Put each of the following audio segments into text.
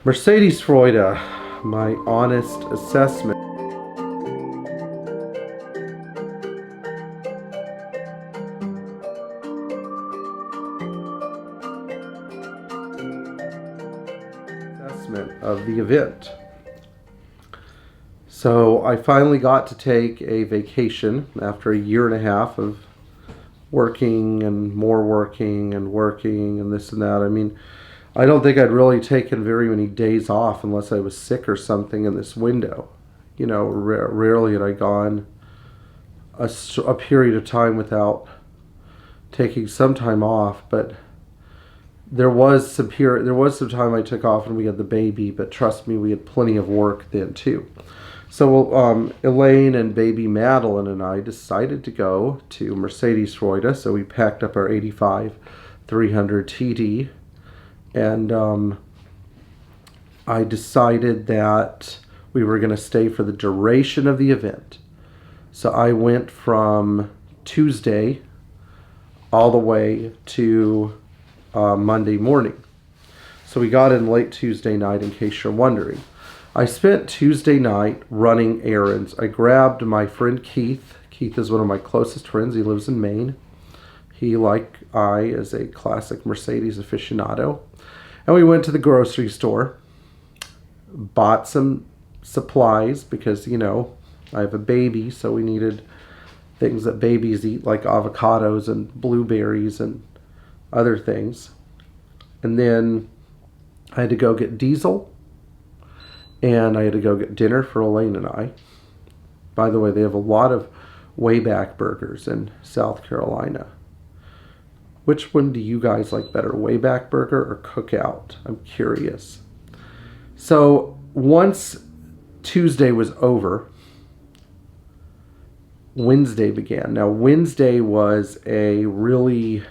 Mercedes Freude, my honest assessment of the event. So I finally got to take a vacation after a year and a half of working and more working and this and that. I mean, I don't think I'd really taken very many days off unless I was sick or something in this window. You know, rarely had I gone a period of time without taking some time off, but there was some time I took off and we had the baby, but trust me, we had plenty of work then too. So Elaine and baby Madeline and I decided to go to Mercedes Freude, so we packed up our 85 300 TD, and I decided that we were going to stay for the duration of the event. So I went from Tuesday all the way to Monday morning. So we got in late Tuesday night, in case you're wondering. I spent Tuesday night running errands. I grabbed my friend Keith. Keith is one of my closest friends. He lives in Maine. He, like I, is a classic Mercedes aficionado. And we went to the grocery store, bought some supplies because, you know, I have a baby, so we needed things that babies eat, like avocados and blueberries and other things. And then I had to go get diesel, and I had to go get dinner for Elaine and I. By the way, they have a lot of Wayback Burgers in South Carolina. Which one do you guys like better, Wayback Burger or Cookout? I'm curious. So once Tuesday was over, Wednesday began. Now Wednesday was a really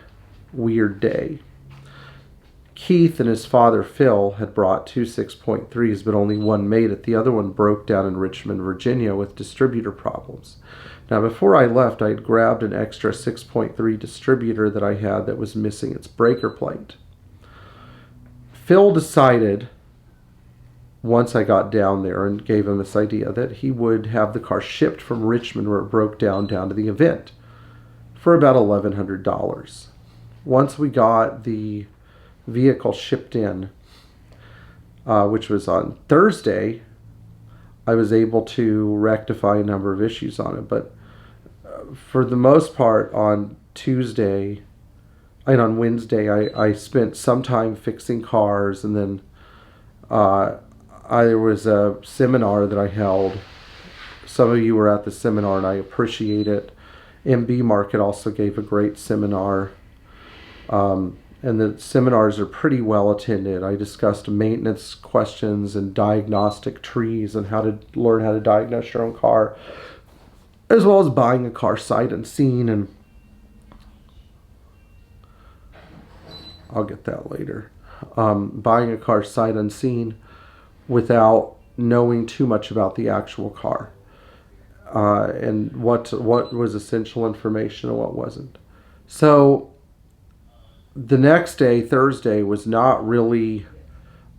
weird day. Keith and his father Phil had brought two 6.3s, but only one made it. The other one broke down in Richmond, Virginia with distributor problems. Now before I left, I had grabbed an extra 6.3 distributor that I had that was missing its breaker plate. Phil decided, once I got down there and gave him this idea, that he would have the car shipped from Richmond, where it broke down to the event, for about $1,100. Once we got the vehicle shipped in, which was on Thursday, I was able to rectify a number of issues on it. But for the most part, on Tuesday and on Wednesday, I spent some time fixing cars, and then there was a seminar that I held. Some of you were at the seminar, and I appreciate it. MB Market also gave a great seminar. And the seminars are pretty well attended. I discussed maintenance questions and diagnostic trees and how to learn how to diagnose your own car, as well as buying a car sight unseen, and I'll get that later. Buying a car sight unseen without knowing too much about the actual car, and what was essential information and what wasn't. So the next day, Thursday, was not really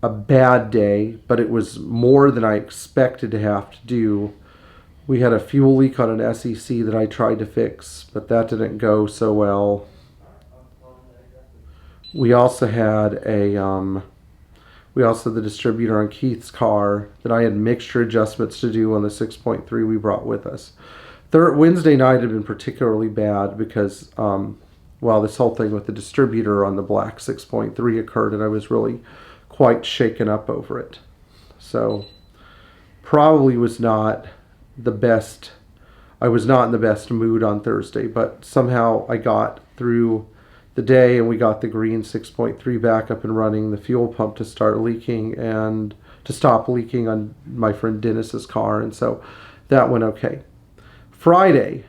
a bad day, but it was more than I expected to have to do. We had a fuel leak on an SEC that I tried to fix, but that didn't go so well. We also had the distributor on Keith's car that I had mixture adjustments to do on the 6.3 we brought with us. Wednesday night had been particularly bad because this whole thing with the distributor on the black 6.3 occurred, and I was really quite shaken up over it. So probably was not the best. I was not in the best mood on Thursday, but somehow I got through the day, and we got the green 6.3 back up and running, the fuel pump to start leaking and to stop leaking on my friend Dennis's car, and so that went okay. Friday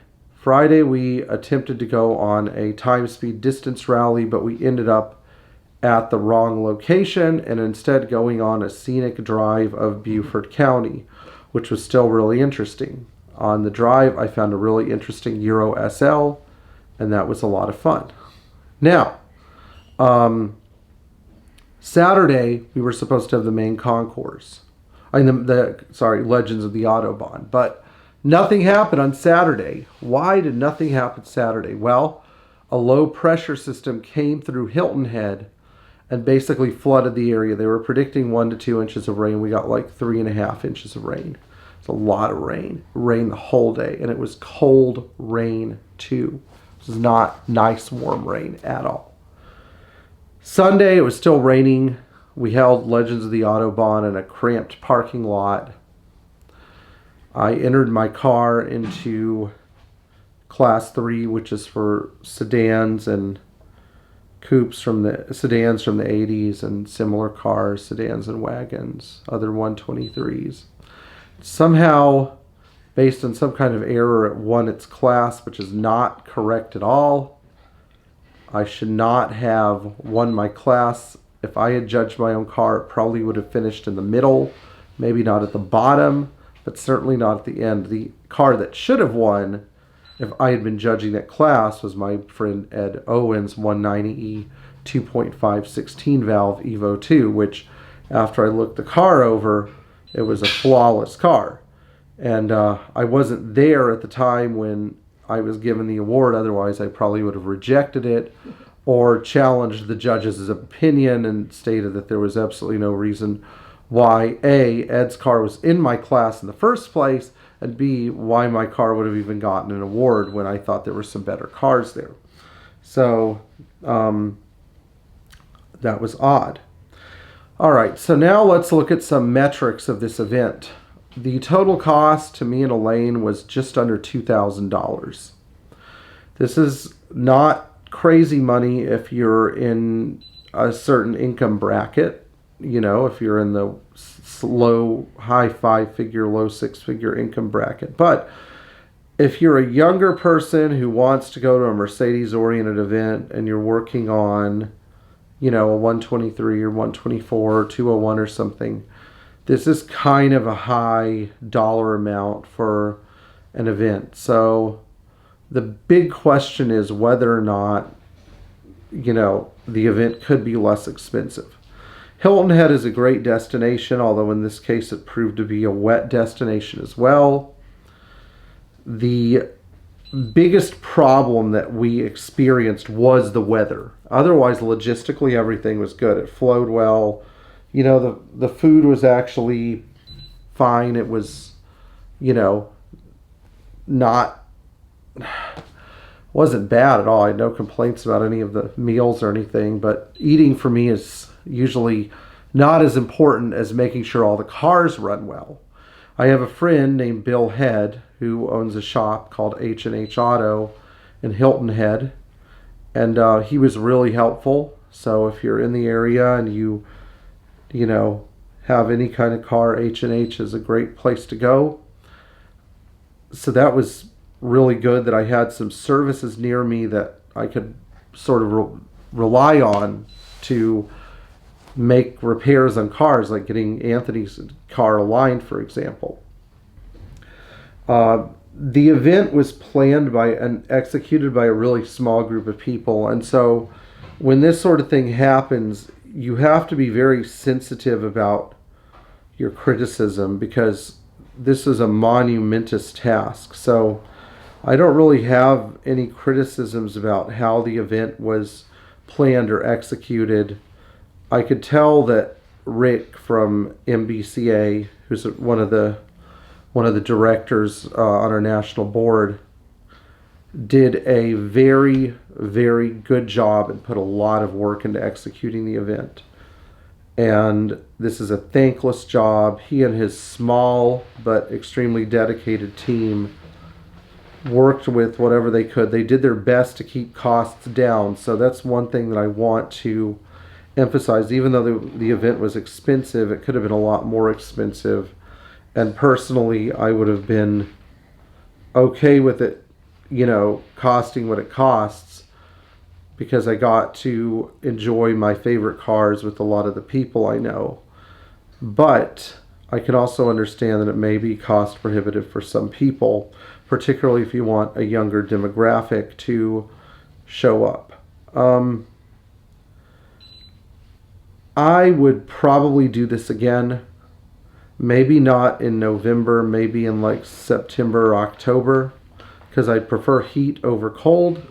we attempted to go on a time speed distance rally, but we ended up at the wrong location and instead going on a scenic drive of Beaufort County, which was still really interesting. On the drive, I found a really interesting Euro SL, and that was a lot of fun. Now, Saturday, we were supposed to have the main concourse. Legends of the Autobahn. But nothing happened on Saturday. Why did nothing happen Saturday? Well, a low pressure system came through Hilton Head and basically flooded the area. They were predicting 1 to 2 inches of rain. We got like 3.5 inches of rain. It's a lot of rain. It rained the whole day, and it was cold rain too. This is not nice warm rain at all. Sunday, it was still raining. We held Legends of the Autobahn in a cramped parking lot. I entered my car into Class 3, which is for sedans and coupes from the 80s and similar cars, sedans and wagons, other 123s. Somehow, based on some kind of error, it won its class, which is not correct at all. I should not have won my class. If I had judged my own car, it probably would have finished in the middle, maybe not at the bottom, but certainly not at the end. The car that should have won, if I had been judging that class, was my friend Ed Owen's 190E 2.5 16 valve Evo 2, which after I looked the car over, it was a flawless car. And I wasn't there at the time when I was given the award. Otherwise, I probably would have rejected it or challenged the judges' opinion and stated that there was absolutely no reason why A, Ed's car was in my class in the first place, and B, why my car would have even gotten an award when I thought there were some better cars there. So that was odd. All right, so now let's look at some metrics of this event. The total cost to me and Elaine was just under $2,000. This is not crazy money if you're in a certain income bracket. You know, if you're in the high 5-figure, low 6-figure income bracket. But if you're a younger person who wants to go to a Mercedes-oriented event and you're working on, you know, a 123 or 124 or 201 or something, this is kind of a high dollar amount for an event. So the big question is whether or not, you know, the event could be less expensive. Hilton Head is a great destination, although in this case it proved to be a wet destination as well. The biggest problem that we experienced was the weather. Otherwise, logistically, everything was good. It flowed well. You know, the food was actually fine. It was, you know, wasn't bad at all. I had no complaints about any of the meals or anything, but eating for me is usually not as important as making sure all the cars run well. I have a friend named Bill Head who owns a shop called H&H Auto in Hilton Head, and he was really helpful. So if you're in the area and you know, have any kind of car, H&H is a great place to go. So that was really good that I had some services near me that I could sort of rely on to make repairs on cars, like getting Anthony's car aligned, for example. The event was planned by and executed by a really small group of people, and so when this sort of thing happens, you have to be very sensitive about your criticism because this is a monumentous task. So I don't really have any criticisms about how the event was planned or executed. I could tell that Rick from MBCA, who's one of the directors on our national board, did a very, very good job and put a lot of work into executing the event. And this is a thankless job. He and his small but extremely dedicated team worked with whatever they could. They did their best to keep costs down. So that's one thing that I want to emphasize. Even though the event was expensive, it could have been a lot more expensive. And personally, I would have been okay with it, you know, costing what it costs, because I got to enjoy my favorite cars with a lot of the people I know. But I can also understand that it may be cost prohibitive for some people, particularly if you want a younger demographic to show up. I would probably do this again. Maybe not in November, maybe in like September or October, because I prefer heat over cold.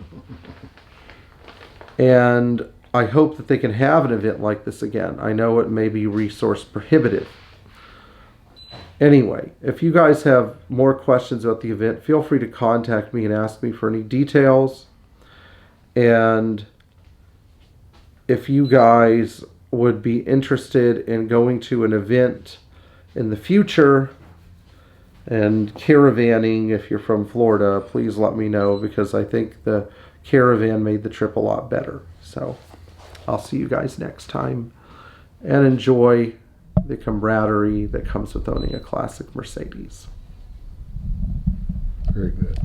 And I hope that they can have an event like this again. I know it may be resource prohibitive. Anyway, if you guys have more questions about the event, feel free to contact me and ask me for any details. And if you guys would be interested in going to an event in the future and caravanning, if you're from Florida, please let me know, because I think the caravan made the trip a lot better. So I'll see you guys next time, and enjoy the camaraderie that comes with owning a classic Mercedes. Very good.